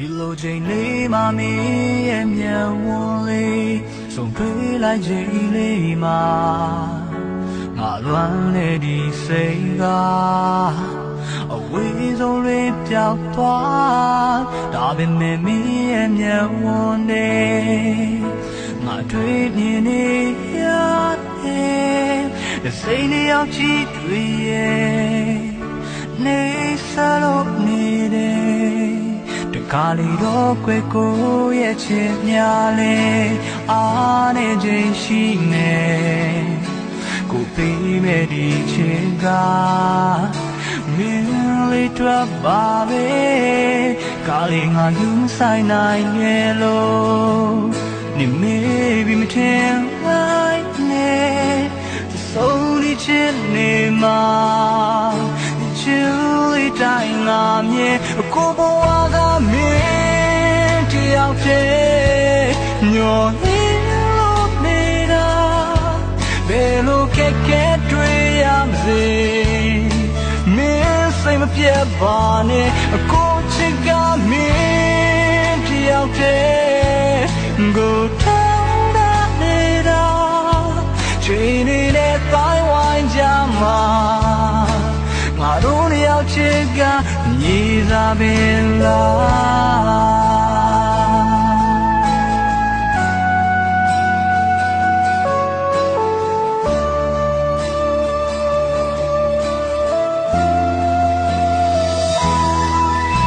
ဒီလိုချိန်လေးမှမင်းရဲ့မျက်ဝန်းလေးဆုံးတွေ့လိုက်ချိန်လေးမှာငါလွမ်းနေဒီစိတ်ကအဝေးဆုံးလေးပြောက်သွားဒါပေမဲ့မင်းရဲ့မျက်ဝန်းလေးငါတွေ့မြင်နေရတယ်စိတ်နဲ့ရောက်ချီတွေ့ရဲ့နေစားလို့နေတယ်ကာလီတော့ကွယ်ကိုရဲ့ချစ်များလေအားနေခြင်းရှိနေကိုပေးမဲ့ဒီချစ်ကမင်းလေးတော့ပါပဲကာလီငါယူဆိုင်နိုင်ရဲ့လို့နေမေးပြီးမထင်လိုက်နဲ့ဆုံးဒီချစ်နေမှာချစ်လေးတိုင်းငါမြင်ကိုဘဝကမင်းတယောက်တည်းညှော်နေလို့နေတာဘယ်လိုကဲကဲတွေ့ရမစေမင်းစိတ်မပြတ်ပါနဲ့ကိုချစ်ကမင်းတယောက်တည်းကိုထောင်းတာနေတာချိန်နေတဲ့တိုင်းဝိုင်းကြမှာငါတို့နှစ်ယောက်ချစ်ကမြေစာပင်လား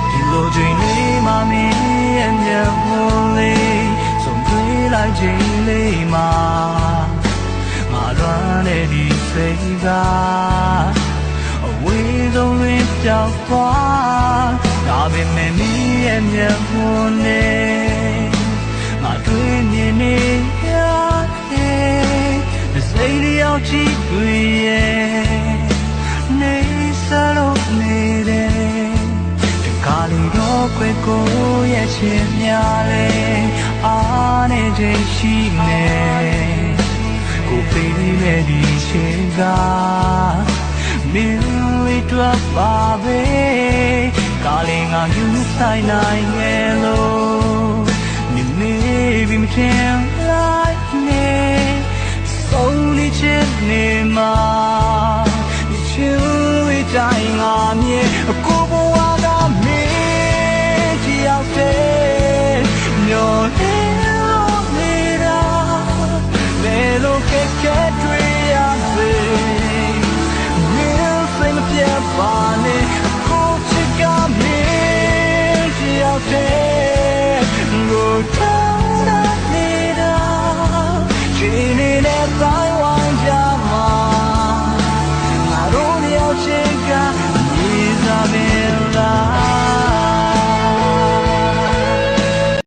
ဒီလိုချိန်လေးမှမင်းရဲ့မျက်ဝန်းလေးဆုံးတွေ့လိုက်ချိန်လေးမှာငါလွမ်းနေဒီစိတ်ကအဝေးဆုံးတွင်ပြောက်သွားဒါပေမဲ့မင်းရဲ့မျက်ဝန်းနဲ့ငါတွေ့မြင်နေရတယ်စိတ်လျောက်ချီတွေ့ရဲ့နေစားလို့နေတယ်ဒီကားလေးတော့ကွယ်ကိုရဲ့ချစ်များလေအားနေခြင်းရှိနေကိုပေးမဲ့ဒီချစ်ကမင်းလေးတော့ပါပဲကားလေးငါယူဆိုင်နိုင်ရဲ့လို့နေမေးပြီးမထင်လိုက်နဲ့ဆုံးနေချစ်နေမှာဒီချစ်လေးတိုင်းငါမြင်ကိုဘဝကမင်းတယောက်တည်းမျောနေလို့နေတာဘယ်လိုကဲကဲတွေ့ရစေပါနဲ့ကိုချစ်ကမင်းတယောက်တည်း